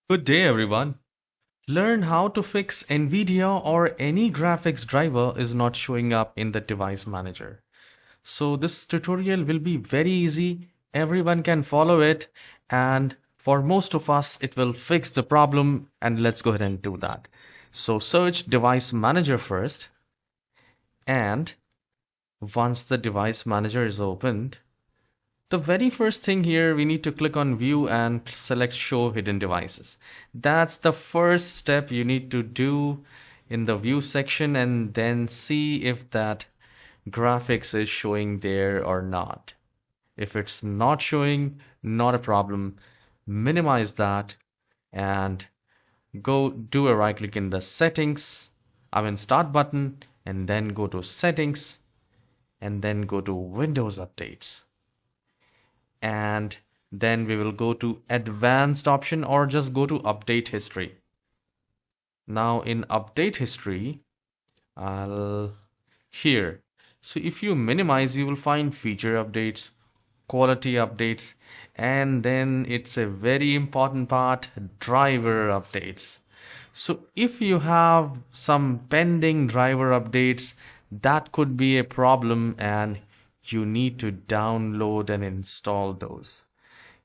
Good day, everyone. Learn how to fix Nvidia or any graphics driver is not showing up in the device manager. So this tutorial will be very easy. Everyone can follow it, and for most of us, it will fix the problem. And let's go ahead and do that. So search device manager first, and once the device manager is opened, the very first thing here, we need to click on view and select show hidden devices. That's the first step you need to do in the view section, and then see if that graphics is showing there or not. If it's not showing, not a problem. Minimize that and go do a right click in the settings, start button, and then go to settings, and then go to Windows updates. And then we will go to advanced option, or just go to update history. Now in update history, here. So if you minimize, you will find feature updates, quality updates, and then it's a very important part, driver updates. So if you have some pending driver updates, that could be a problem, and you need to download and install those.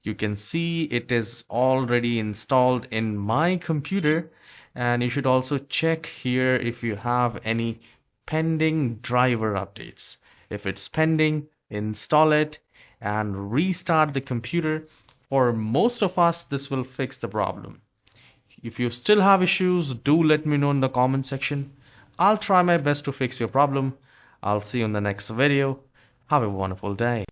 You can see it is already installed in my computer, and you should also check here if you have any pending driver updates. If it's pending, install it and restart the computer. For most of us, this will fix the problem. If you still have issues, do let me know in the comment section. I'll try my best to fix your problem. I'll see you in the next video. Have a wonderful day.